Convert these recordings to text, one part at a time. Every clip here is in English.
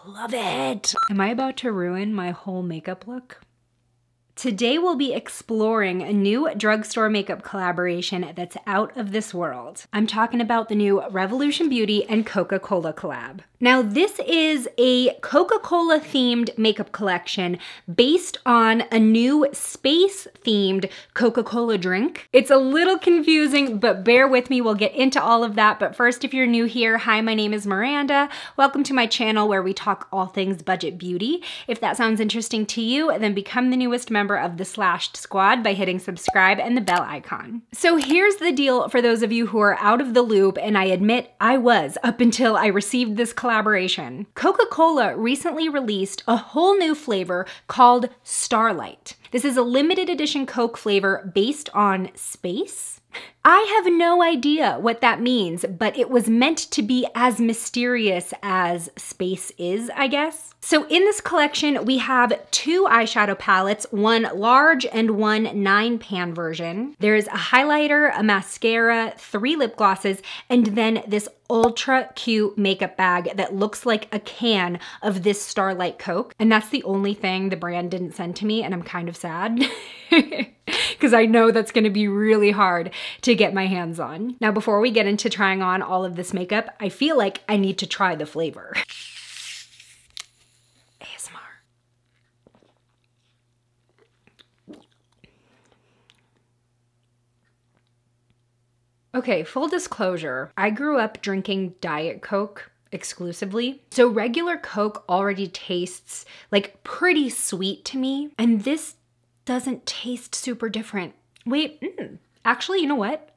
Love it. Am I about to ruin my whole makeup look? Today we'll be exploring a new drugstore makeup collaboration that's out of this world. I'm talking about the new Revolution Beauty and Coca Cola collab. Now this is a Coca Cola themed makeup collection based on a new space themed Coca Cola drink. It's a little confusing, but bear with me, we'll get into all of that. But first, if you're new here, hi, my name is Miranda. Welcome to my channel where we talk all things budget beauty. If that sounds interesting to you, then become the newest member of the Slashed Squad by hitting subscribe and the bell icon. So here's the deal for those of you who are out of the loop, and I admit I was up until I received this collaboration. Coca-Cola recently released a whole new flavor called Starlight. This is a limited edition Coke flavor based on space. I have no idea what that means, but it was meant to be as mysterious as space is, I guess. So in this collection, we have 2 eyeshadow palettes, one large and one 9-pan version. There's a highlighter, a mascara, 3 lip glosses, and then this ultra cute makeup bag that looks like a can of this Starlight Coke. And that's the only thing the brand didn't send to me, and I'm kind of sad. Because I know that's gonna be really hard to get my hands on. Now, before we get into trying on all of this makeup, I feel like I need to try the flavor. ASMR. Okay, full disclosure, I grew up drinking Diet Coke exclusively. So regular Coke already tastes like pretty sweet to me, and this doesn't taste super different. Wait, actually, you know what?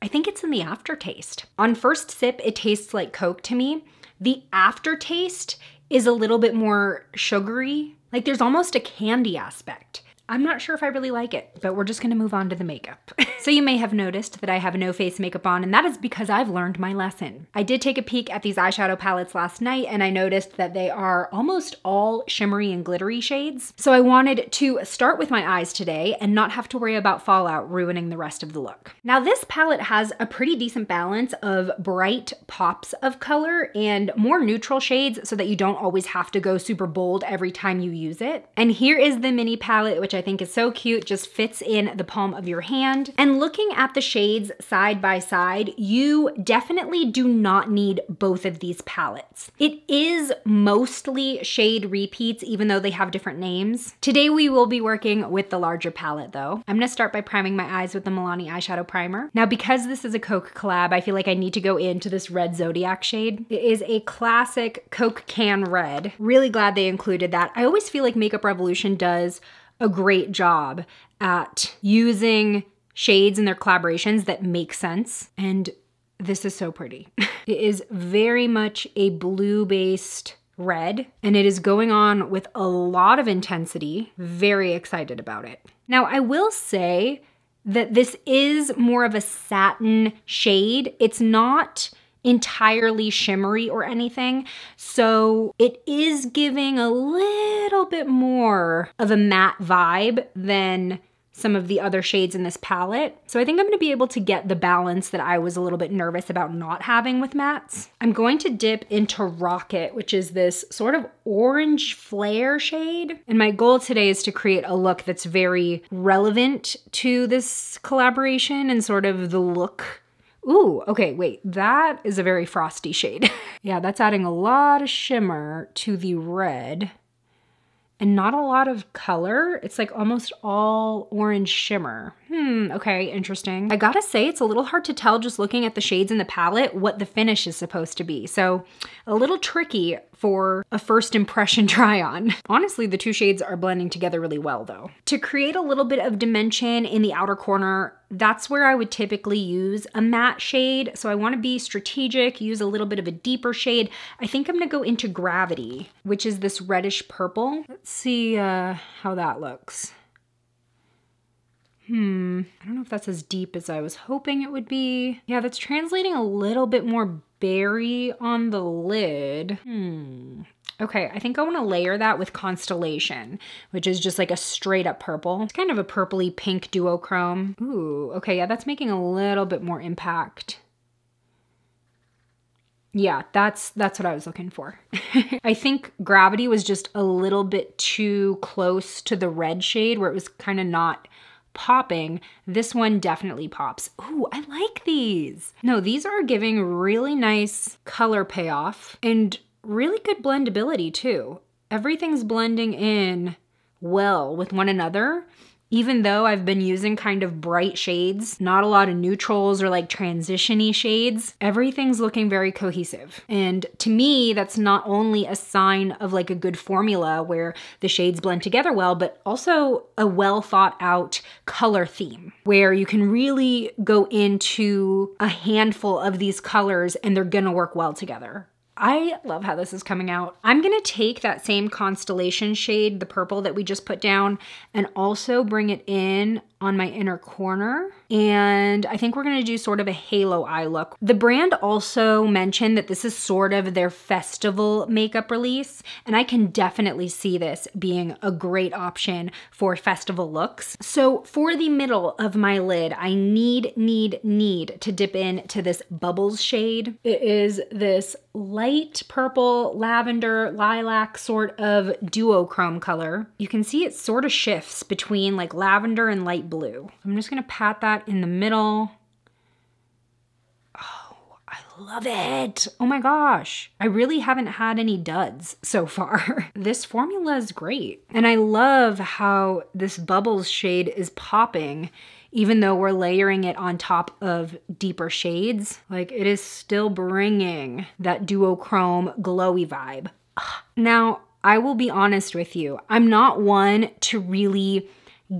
I think it's in the aftertaste. On first sip, it tastes like Coke to me. The aftertaste is a little bit more sugary. Like there's almost a candy aspect. I'm not sure if I really like it, but we're just gonna move on to the makeup. So you may have noticed that I have no face makeup on, and that is because I've learned my lesson. I did take a peek at these eyeshadow palettes last night, and I noticed that they are almost all shimmery and glittery shades. So I wanted to start with my eyes today and not have to worry about fallout ruining the rest of the look. Now this palette has a pretty decent balance of bright pops of color and more neutral shades so that you don't always have to go super bold every time you use it. And here is the mini palette, which I think is so cute, just fits in the palm of your hand. And looking at the shades side by side, you definitely do not need both of these palettes. It is mostly shade repeats, even though they have different names. Today we will be working with the larger palette though. I'm gonna start by priming my eyes with the Milani eyeshadow primer. Now because this is a Coke collab, I feel like I need to go into this red Zodiac shade. It is a classic Coke can red. Really glad they included that. I always feel like Makeup Revolution does a great job at using shades in their collaborations that make sense. And this is so pretty. It is very much a blue-based red, and it is going on with a lot of intensity. Very excited about it. Now, I will say that this is more of a satin shade. It's not entirely shimmery or anything. So it is giving a little bit more of a matte vibe than some of the other shades in this palette. So I think I'm gonna be able to get the balance that I was a little bit nervous about not having with mattes. I'm going to dip into Rocket, which is this sort of orange flare shade. And my goal today is to create a look that's very relevant to this collaboration and sort of the look. Ooh, okay, wait, that is a very frosty shade. Yeah, that's adding a lot of shimmer to the red and not a lot of color. It's like almost all orange shimmer. Okay, interesting. I gotta say, it's a little hard to tell just looking at the shades in the palette what the finish is supposed to be. So a little tricky for a first impression try on. Honestly, the 2 shades are blending together really well though. To create a little bit of dimension in the outer corner, that's where I would typically use a matte shade. So I wanna be strategic, use a little bit of a deeper shade. I think I'm gonna go into Gravity, which is this reddish purple. Let's see how that looks. I don't know if that's as deep as I was hoping it would be. Yeah, that's translating a little bit more berry on the lid. Okay, I think I want to layer that with Constellation, which is just like a straight up purple. It's kind of a purpley pink duochrome. Ooh, okay, yeah, that's making a little bit more impact. Yeah, that's what I was looking for. I think Gravity was just a little bit too close to the red shade where it was kind of not popping. This one definitely pops. Ooh, I like these. No, these are giving really nice color payoff and really good blendability too. Everything's blending in well with one another. Even though I've been using kind of bright shades, not a lot of neutrals or like transition-y shades, everything's looking very cohesive. And to me, that's not only a sign of like a good formula where the shades blend together well, but also a well thought out color theme where you can really go into a handful of these colors and they're gonna work well together. I love how this is coming out. I'm gonna take that same Constellation shade, the purple that we just put down, and also bring it in on my inner corner. And I think we're gonna do sort of a halo eye look. The brand also mentioned that this is sort of their festival makeup release, and I can definitely see this being a great option for festival looks. So for the middle of my lid, I need to dip into this Bubbles shade. It is this light purple, lavender, lilac sort of duochrome color. You can see it sort of shifts between like lavender and light blue. I'm just gonna pat that in the middle. Oh, I love it. Oh my gosh. I really haven't had any duds so far. This formula is great. And I love how this Bubbles shade is popping even though we're layering it on top of deeper shades. Like it is still bringing that duochrome glowy vibe. Now, I will be honest with you. I'm not one to really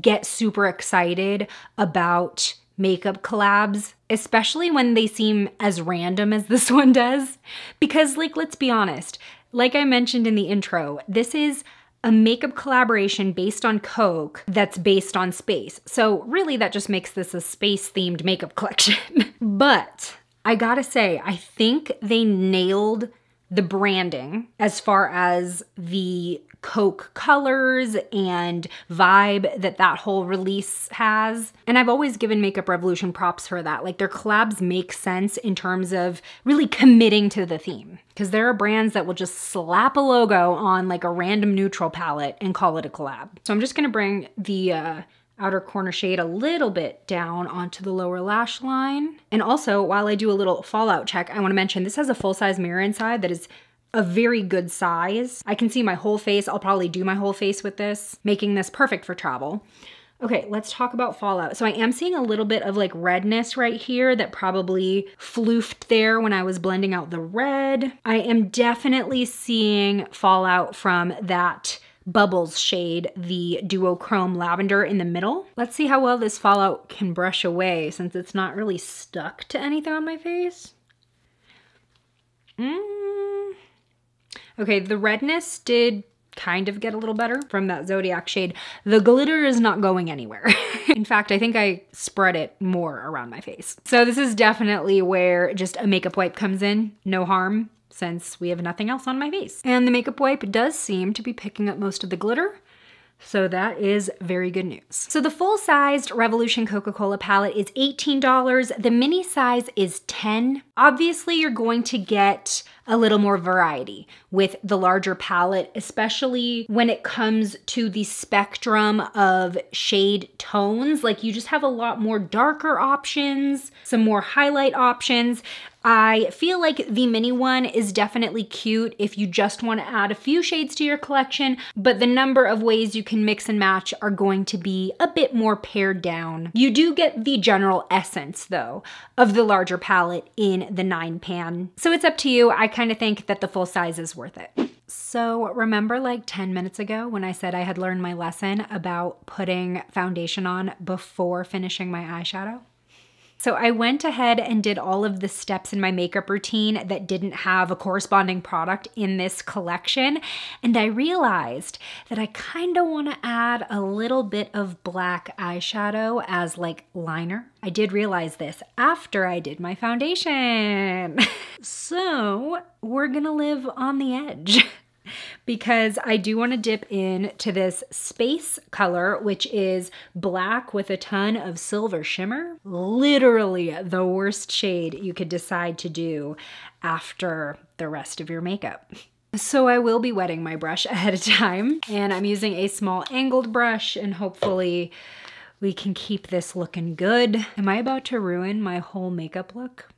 get super excited about makeup collabs, especially when they seem as random as this one does. Because like, let's be honest, like I mentioned in the intro, this is a makeup collaboration based on Coke that's based on space. So really that just makes this a space themed makeup collection. But I gotta say, I think they nailed the branding as far as the Coke colors and vibe that whole release has. And I've always given Makeup Revolution props for that. Like their collabs make sense in terms of really committing to the theme. Because there are brands that will just slap a logo on like a random neutral palette and call it a collab. So I'm just gonna bring the outer corner shade a little bit down onto the lower lash line. And also, while I do a little fallout check, I wanna mention this has a full-size mirror inside that is a very good size. I can see my whole face. I'll probably do my whole face with this, making this perfect for travel. Okay, let's talk about fallout. So I am seeing a little bit of like redness right here that probably floofed there when I was blending out the red. I am definitely seeing fallout from that Bubbles shade, the duochrome lavender in the middle. Let's see how well this fallout can brush away since it's not really stuck to anything on my face. Okay, the redness did kind of get a little better from that Zodiac shade. The glitter is not going anywhere. In fact, I think I spread it more around my face. So this is definitely where just a makeup wipe comes in. No harm, since we have nothing else on my face. And the makeup wipe does seem to be picking up most of the glitter. So that is very good news. So the full-sized Revolution Coca Cola palette is $18. The mini size is $10. Obviously, you're going to get a little more variety with the larger palette, especially when it comes to the spectrum of shade tones. Like you just have a lot more darker options, some more highlight options. I feel like the mini one is definitely cute if you just want to add a few shades to your collection, but the number of ways you can mix and match are going to be a bit more pared down. You do get the general essence though of the larger palette in the 9-pan. So it's up to you. I kind of think that the full size is worth it. So remember like 10 minutes ago when I said I had learned my lesson about putting foundation on before finishing my eyeshadow? So I went ahead and did all of the steps in my makeup routine that didn't have a corresponding product in this collection. And I realized that I kind of want to add a little bit of black eyeshadow as like liner. I did realize this after I did my foundation. So we're gonna live on the edge. because I do want to dip into this space color, which is black with a ton of silver shimmer. Literally the worst shade you could decide to do after the rest of your makeup. So I will be wetting my brush ahead of time, and I'm using a small angled brush, and hopefully we can keep this looking good. Am I about to ruin my whole makeup look?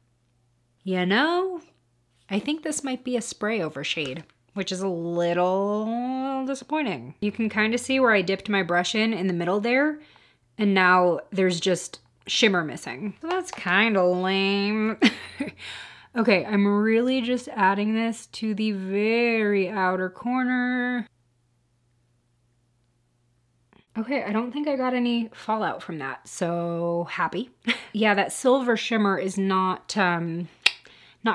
You know, I think this might be a spray over shade, which is a little disappointing. You can kind of see where I dipped my brush in the middle there, and now there's just shimmer missing. So that's kind of lame. Okay, I'm really just adding this to the very outer corner. Okay, I don't think I got any fallout from that, so happy. Yeah, that silver shimmer is not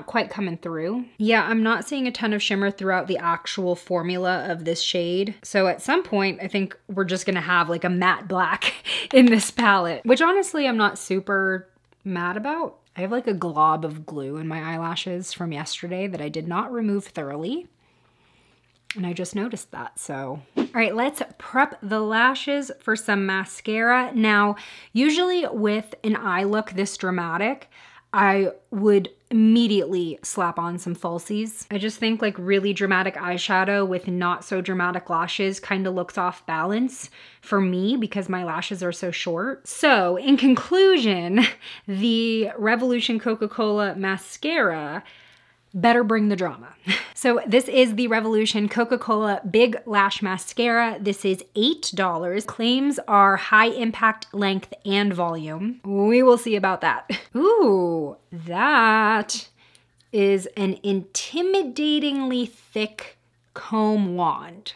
quite coming through. Yeah, I'm not seeing a ton of shimmer throughout the actual formula of this shade. So at some point, I think we're just gonna have like a matte black in this palette, which honestly, I'm not super mad about. I have like a glob of glue in my eyelashes from yesterday that I did not remove thoroughly. And I just noticed that, so. All right, let's prep the lashes for some mascara. Now, usually with an eye look this dramatic, I would immediately slap on some falsies. I just think like really dramatic eyeshadow with not so dramatic lashes kind of looks off balance for me because my lashes are so short. So in conclusion, the Revolution Coca Cola mascara better bring the drama. So this is the Revolution Coca Cola Big Lash Mascara. This is $8. Claims are high impact, length, and volume. We will see about that. Ooh, that is an intimidatingly thick comb wand.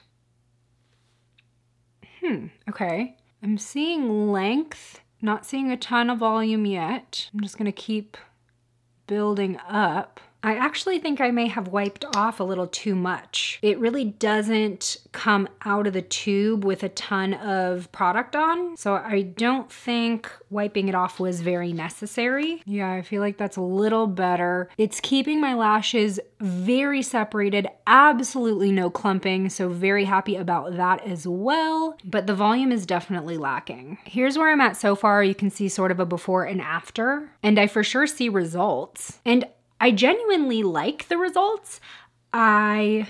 Okay. I'm seeing length, not seeing a ton of volume yet. I'm just gonna keep building up. I actually think I may have wiped off a little too much. It really doesn't come out of the tube with a ton of product on, so I don't think wiping it off was very necessary. Yeah, I feel like that's a little better. It's keeping my lashes very separated, absolutely no clumping, so very happy about that as well, but the volume is definitely lacking. Here's where I'm at so far. You can see sort of a before and after, and I for sure see results. And I genuinely like the results. I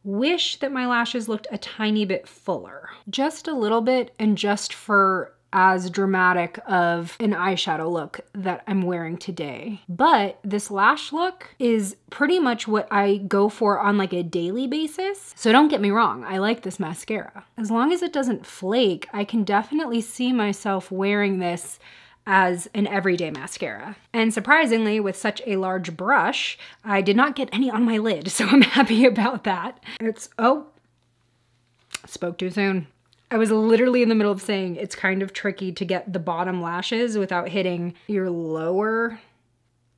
wish that my lashes looked a tiny bit fuller. Just a little bit, and just for as dramatic of an eyeshadow look that I'm wearing today. But this lash look is pretty much what I go for on like a daily basis. So don't get me wrong, I like this mascara. As long as it doesn't flake, I can definitely see myself wearing this as an everyday mascara. And surprisingly, with such a large brush, I did not get any on my lid, so I'm happy about that. Oh, spoke too soon. I was literally in the middle of saying it's kind of tricky to get the bottom lashes without hitting your lower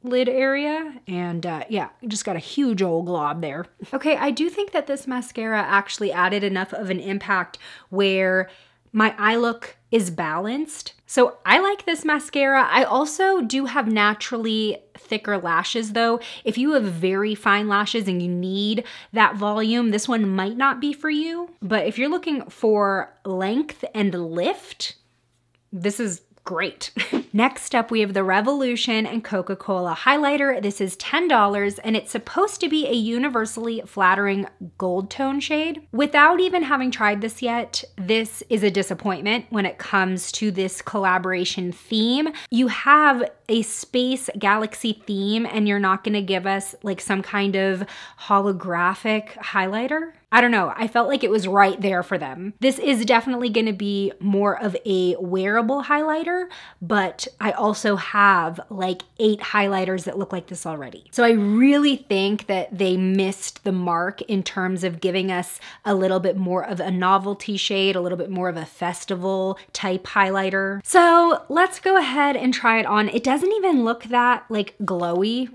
lid area, and yeah, just got a huge old glob there. Okay, I do think that this mascara actually added enough of an impact where my eye look is balanced. So I like this mascara. I also do have naturally thicker lashes though. If you have very fine lashes and you need that volume, this one might not be for you. But if you're looking for length and lift, this is great. Next up, we have the Revolution and Coca Cola highlighter. This is $10 and it's supposed to be a universally flattering gold tone shade. Without even having tried this yet, this is a disappointment when it comes to this collaboration theme. You have a space galaxy theme and you're not gonna give us like some kind of holographic highlighter. I don't know, I felt like it was right there for them. This is definitely gonna be more of a wearable highlighter, but I also have like 8 highlighters that look like this already. So I really think that they missed the mark in terms of giving us a little bit more of a novelty shade, a little bit more of a festival type highlighter. So let's go ahead and try it on. It doesn't even look that like glowy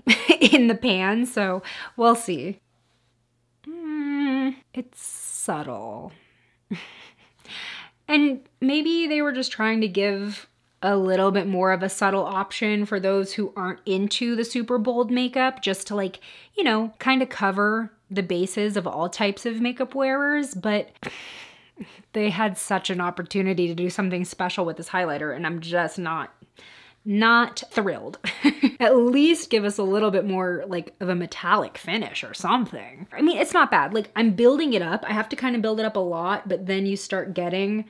in the pan, so we'll see. It's subtle. And maybe they were just trying to give a little bit more of a subtle option for those who aren't into the super bold makeup, just to like, you know, kind of cover the bases of all types of makeup wearers, but they had such an opportunity to do something special with this highlighter, and I'm just not thrilled. At least give us a little bit more like of a metallic finish or something. I mean, it's not bad. Like, I'm building it up. I have to kind of build it up a lot, but then you start getting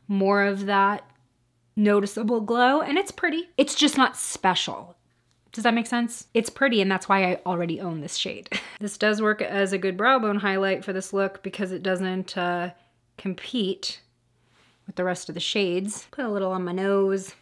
more of that noticeable glow, and it's pretty. It's just not special. Does that make sense? It's pretty, and that's why I already own this shade. This does work as a good brow bone highlight for this look because it doesn't compete with the rest of the shades. Put a little on my nose.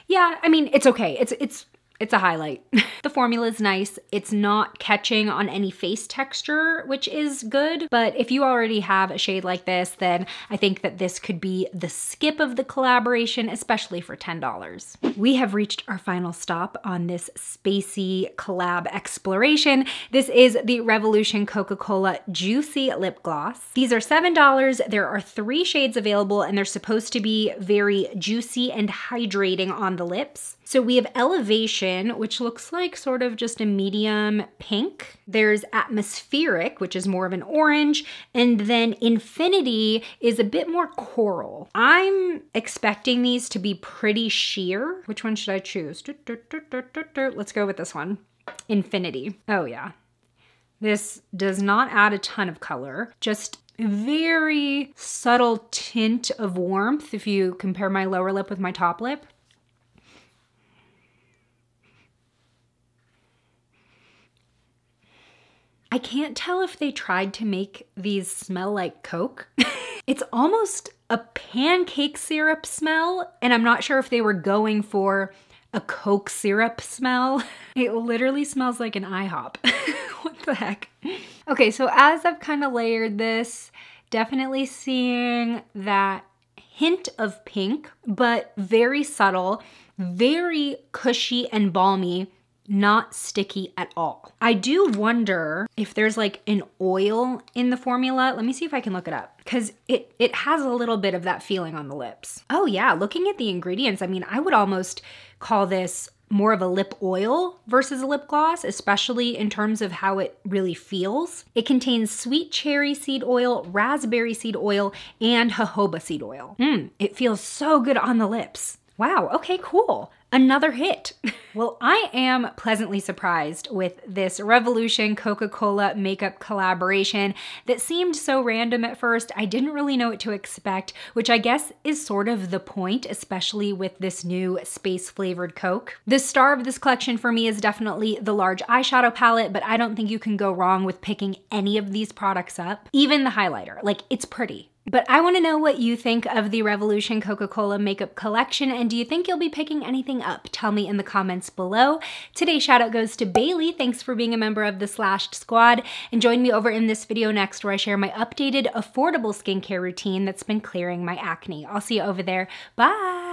Yeah, I mean, it's okay. It's a highlight. The formula is nice. It's not catching on any face texture, which is good. But if you already have a shade like this, then I think that this could be the skip of the collaboration, especially for $10. We have reached our final stop on this spacey collab exploration. This is the Revolution Coca Cola Juicy Lip Gloss. These are $7. There are 3 shades available, and they're supposed to be very juicy and hydrating on the lips. So we have Elevation, which looks like sort of just a medium pink. There's Atmospheric, which is more of an orange. And then Infinity is a bit more coral. I'm expecting these to be pretty sheer. Which one should I choose? Let's go with this one. Infinity. Oh yeah. This does not add a ton of color, just very subtle tint of warmth if you compare my lower lip with my top lip. I can't tell if they tried to make these smell like Coke. It's almost a pancake syrup smell, and I'm not sure if they were going for a Coke syrup smell. It literally smells like an IHOP. What the heck? Okay, so as I've kind of layered this, definitely seeing that hint of pink, but very subtle, very cushy and balmy. Not sticky at all. I do wonder if there's like an oil in the formula. Let me see if I can look it up because it has a little bit of that feeling on the lips. Oh yeah, looking at the ingredients, I mean, I would almost call this more of a lip oil versus a lip gloss, especially in terms of how it really feels. It contains sweet cherry seed oil, raspberry seed oil, and jojoba seed oil. It feels so good on the lips. Wow, okay, cool. Another hit. Well, I am pleasantly surprised with this Revolution Coca Cola makeup collaboration that seemed so random at first. I didn't really know what to expect, which I guess is sort of the point, especially with this new space flavored Coke. The star of this collection for me is definitely the large eyeshadow palette, but I don't think you can go wrong with picking any of these products up. Even the highlighter, like, it's pretty. But I want to know what you think of the Revolution Coca Cola makeup collection, and do you think you'll be picking anything up? Tell me in the comments below. Today's shout out goes to Bailey. Thanks for being a member of the Slashed Squad, and join me over in this video next where I share my updated affordable skincare routine that's been clearing my acne. I'll see you over there. Bye!